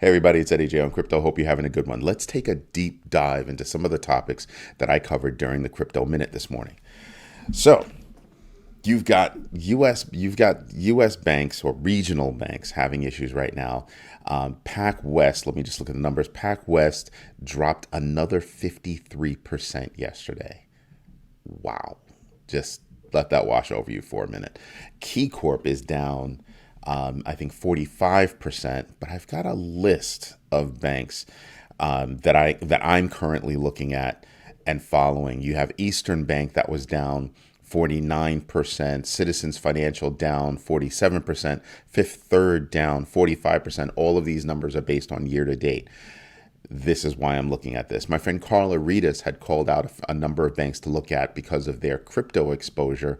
Hey everybody, it's Eddie J on Crypto. Hope you're having a good one. Let's take a deep dive into some of the topics that I covered during the Crypto Minute this morning. So, you've got US banks or regional banks having issues right now. PacWest, let me just look at the numbers. PacWest dropped another 53% yesterday. Wow. Just let that wash over you for a minute. KeyCorp is down, I think 45%, but I've got a list of banks that I'm currently looking at and following. You have Eastern Bank that was down 49%, Citizens Financial down 47%, Fifth Third down 45%. All of these numbers are based on year to date. This is why I'm looking at this. My friend Carla Ritas had called out a number of banks to look at because of their crypto exposure.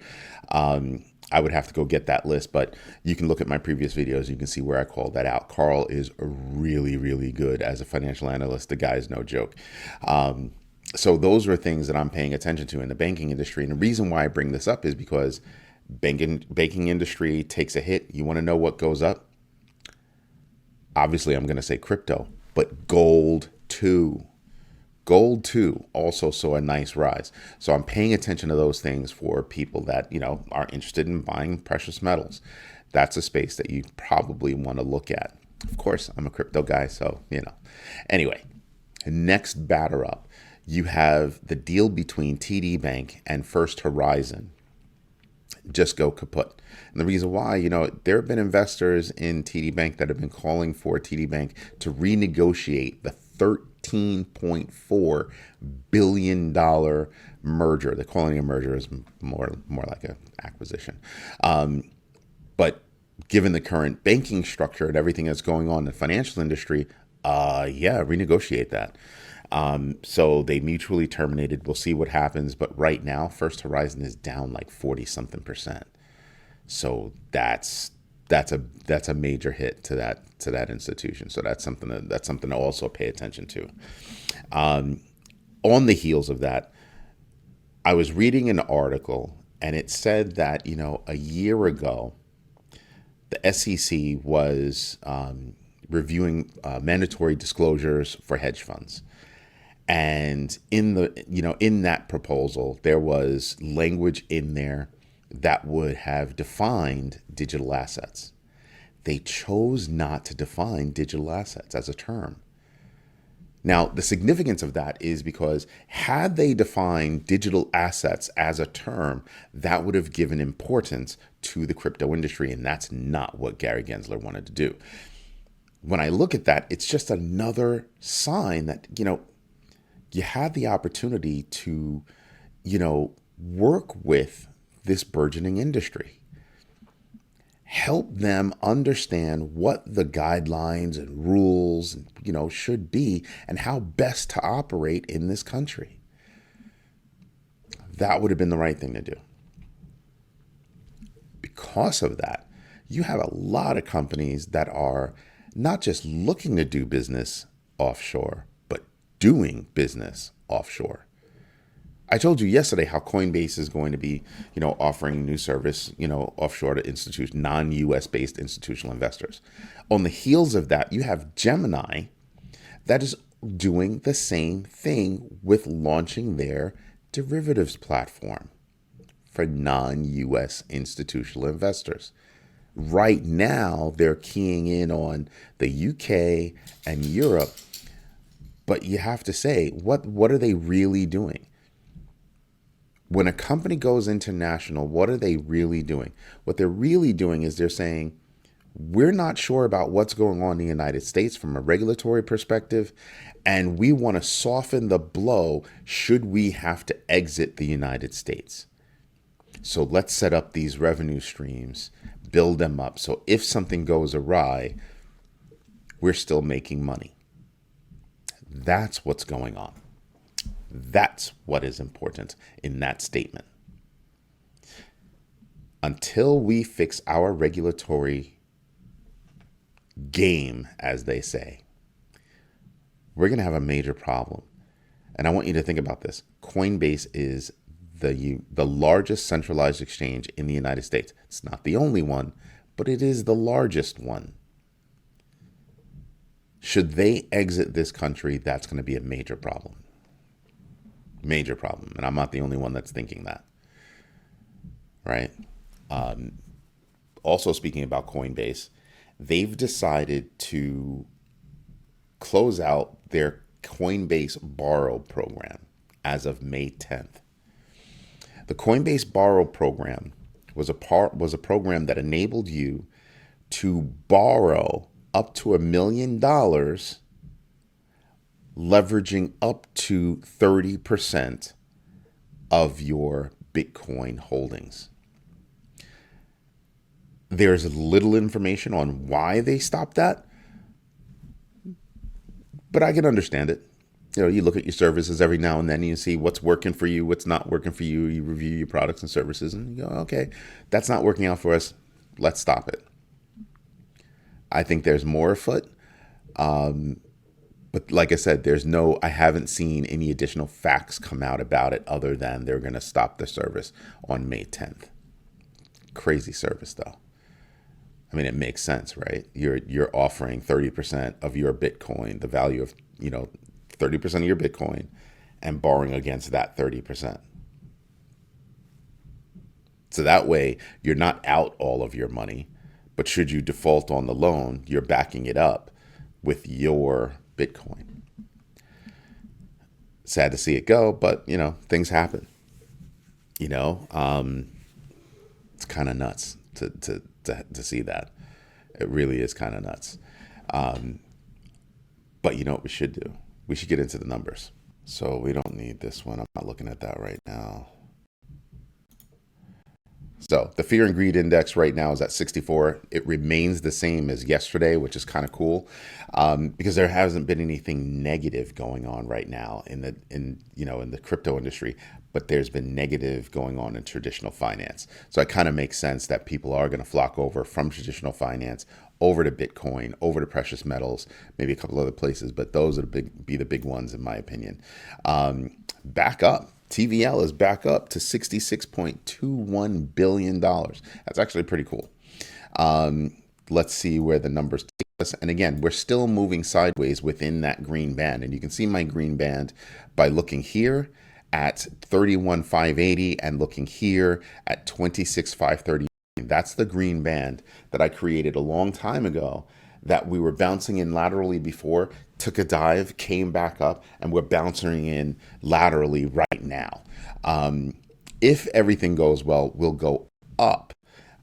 I would have to go get that list, but you can look at my previous videos. You can see where I called that out. Carl is really, really good as a financial analyst. The guy's no joke. So those are things that I'm paying attention to in the banking industry. And the reason why I bring this up is because banking industry takes a hit. You want to know what goes up? Obviously, I'm going to say crypto, but gold too. Gold too also saw a nice rise. So I'm paying attention to those things for people that, are interested in buying precious metals. That's a space that you probably want to look at. Of course, I'm a crypto guy, so. Anyway, next batter up, you have the deal between TD Bank and First Horizon just go kaput. And the reason why, there have been investors in TD Bank that have been calling for TD Bank to renegotiate the $13.4 billion merger. They're calling it a merger, is more like an acquisition. But given the current banking structure and everything that's going on in the financial industry, renegotiate that. So they mutually terminated. We'll see what happens. But right now, First Horizon is down like 40-something%. So that's a major hit to that institution. So that's something to also pay attention to. On the heels of that, I was reading an article and it said that a year ago, the SEC was reviewing mandatory disclosures for hedge funds. And in that proposal, there was language in there that would have defined digital assets. They chose not to define digital assets as a term. Now, the significance of that is because had they defined digital assets as a term, that would have given importance to the crypto industry. And that's not what Gary Gensler wanted to do. When I look at that, it's just another sign that, you had the opportunity to, work with this burgeoning industry. Help them understand what the guidelines and rules, should be and how best to operate in this country. That would have been the right thing to do. Because of that, you have a lot of companies that are not just looking to do business offshore, but doing business offshore. I told you yesterday how Coinbase is going to be, offering new service, offshore to non-US based institutional investors. On the heels of that, you have Gemini that is doing the same thing with launching their derivatives platform for non-US institutional investors. Right now, they're keying in on the UK and Europe, but you have to say, what are they really doing? When a company goes international, what are they really doing? What they're really doing is they're saying, we're not sure about what's going on in the United States from a regulatory perspective, and we want to soften the blow should we have to exit the United States. So let's set up these revenue streams, build them up. So if something goes awry, we're still making money. That's what's going on. That's what is important in that statement. Until we fix our regulatory game, as they say, we're going to have a major problem. And I want you to think about this. Coinbase is the largest centralized exchange in the United States. It's not the only one, but it is the largest one. Should they exit this country, that's going to be a major problem. Major problem. And I'm not the only one that's thinking that, right? Also, speaking about Coinbase, they've decided to close out their Coinbase Borrow program as of May 10th. The Coinbase Borrow program was a program that enabled you to borrow up to $1 million, leveraging up to 30% of your Bitcoin holdings. There's little information on why they stopped that, but I can understand it. You look at your services every now and then and you see what's working for you, what's not working for you. You review your products and services and you go, okay, that's not working out for us. Let's stop it. I think there's more afoot. But like I said, I haven't seen any additional facts come out about it other than they're going to stop the service on May 10th. Crazy service though. I mean, it makes sense, right? You're offering 30% of your Bitcoin, the value of, 30% of your Bitcoin, and borrowing against that 30%. So that way you're not out all of your money, but should you default on the loan, you're backing it up with your Bitcoin. Sad to see it go, but things happen. It's kind of nuts to see that. It really is kind of nuts. But you know what we should do? We should get into the numbers. So we don't need this one. I'm not looking at that right now. So the fear and greed index right now is at 64. It remains the same as yesterday, which is kind of cool, because there hasn't been anything negative going on right now in the crypto industry, but there's been negative going on in traditional finance. So it kind of makes sense that people are going to flock over from traditional finance over to Bitcoin, over to precious metals, maybe a couple other places, but those are be the big ones in my opinion. Back up. TVL is back up to $66.21 billion. That's actually pretty cool. Let's see where the numbers take us. And again, we're still moving sideways within that green band. And you can see my green band by looking here at 31,580 and looking here at 26,530. That's the green band that I created a long time ago that we were bouncing in laterally before, took a dive, came back up, and we're bouncing in laterally right now. If everything goes well, we'll go up.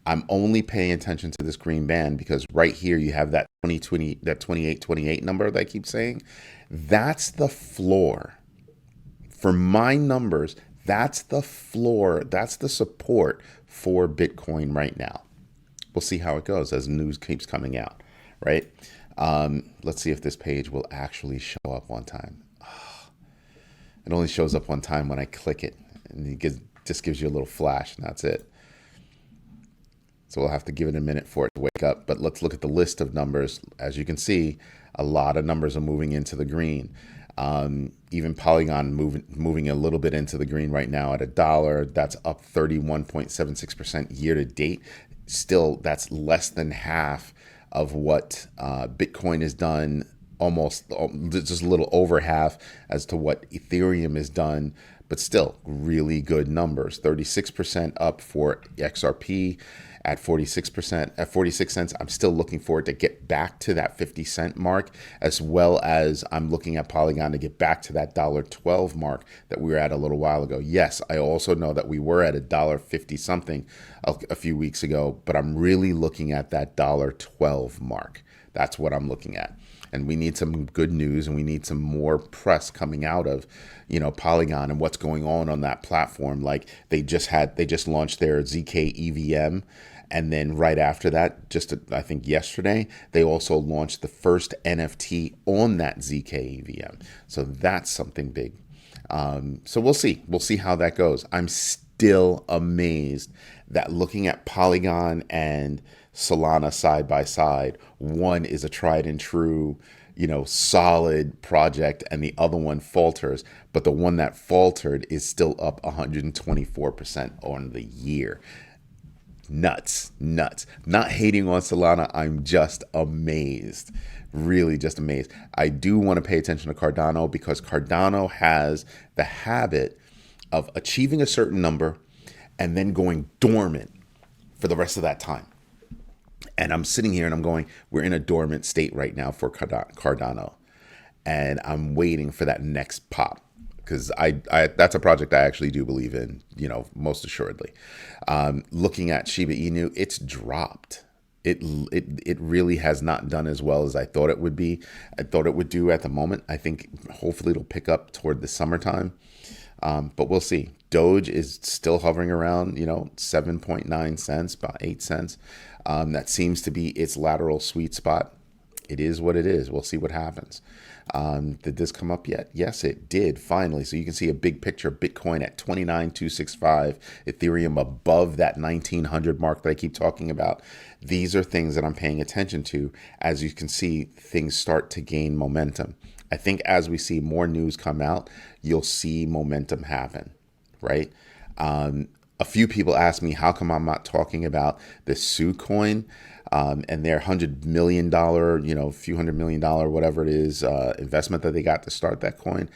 I'm only paying attention to this green band because right here you have that 2020, that 2828 number that I keep saying. That's the floor. For my numbers, that's the floor. That's the support for Bitcoin right now. We'll see how it goes as news keeps coming out, right? Let's see if this page will actually show up on time. It only shows up on time when I click it, and it just gives you a little flash, and that's it. So we'll have to give it a minute for it to wake up. But let's look at the list of numbers. As you can see, a lot of numbers are moving into the green. Even Polygon moving a little bit into the green right now at $1. That's up 31.76% year to date. Still, that's less than half of what Bitcoin has done, almost just a little over half as to what Ethereum has done, but still really good numbers. 36% up for XRP at 46%, at 46 cents. I'm still looking for it to get back to that 50-cent mark, as well as I'm looking at Polygon to get back to that $1.12 mark that we were at a little while ago. Yes, I also know that we were at $1.50 something a few weeks ago, but I'm really looking at that $1.12 mark. That's what I'm looking at. And we need some good news, and we need some more press coming out of, Polygon and what's going on that platform. Like they just launched their ZK EVM. And then right after that, I think yesterday, they also launched the first NFT on that ZK EVM. So that's something big. So we'll see. We'll see how that goes. I'm still amazed that looking at Polygon and Solana side by side, one is a tried and true, solid project, and the other one falters. But the one that faltered is still up 124% on the year. nuts, nuts. Not hating on Solana. I'm just amazed. Really just amazed. I do want to pay attention to Cardano because Cardano has the habit of achieving a certain number and then going dormant for the rest of that time. And I'm sitting here and I'm going, we're in a dormant state right now for Cardano. And I'm waiting for that next pop because I that's a project I actually do believe in, most assuredly. Looking at Shiba Inu, it's dropped. It really has not done as well as I thought it would be. I thought it would do at the moment. I think hopefully it'll pick up toward the summertime. But we'll see. Doge is still hovering around, 7.9 cents, about 8 cents. That seems to be its lateral sweet spot. It is what it is. We'll see what happens. Did this come up yet? Yes, it did, finally. So you can see a big picture of Bitcoin at 29,265, Ethereum above that 1,900 mark that I keep talking about. These are things that I'm paying attention to. As you can see, things start to gain momentum. I think as we see more news come out, you'll see momentum happen, right? A few people ask me, how come I'm not talking about the Su coin and their $100 million, few $100 million, whatever it is, investment that they got to start that coin.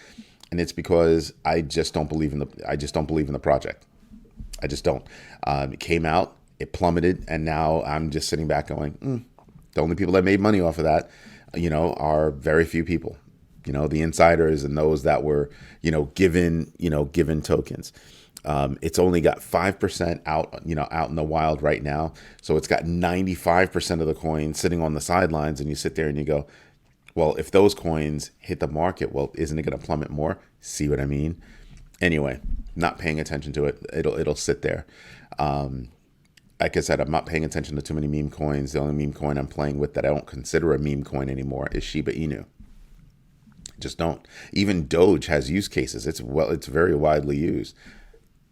And it's because I just don't believe in the project. I just don't. It came out, it plummeted, and now I'm just sitting back going, the only people that made money off of that, are very few people. The insiders and those that were, given tokens. It's only got 5% out in the wild right now. So it's got 95% of the coins sitting on the sidelines. And you sit there and you go, well, if those coins hit the market, well, isn't it going to plummet more? See what I mean? Anyway, not paying attention to it. It'll sit there. Like I said, I'm not paying attention to too many meme coins. The only meme coin I'm playing with that I don't consider a meme coin anymore is Shiba Inu. Just don't. Even Doge has use cases. It's very widely used.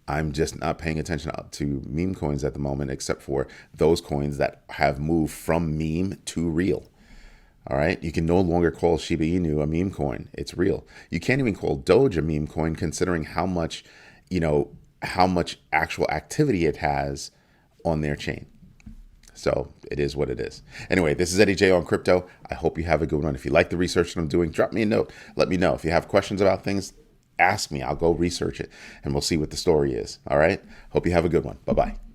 I'm just not paying attention to meme coins at the moment, except for those coins that have moved from meme to real. All right. You can no longer call Shiba Inu a meme coin. It's real. You can't even call Doge a meme coin, considering how much actual activity it has on their chain. So it is what it is. Anyway, this is Eddie J on crypto. I hope you have a good one. If you like the research that I'm doing, drop me a note. Let me know. If you have questions about things, ask me. I'll go research it and we'll see what the story is. All right. Hope you have a good one. Bye-bye.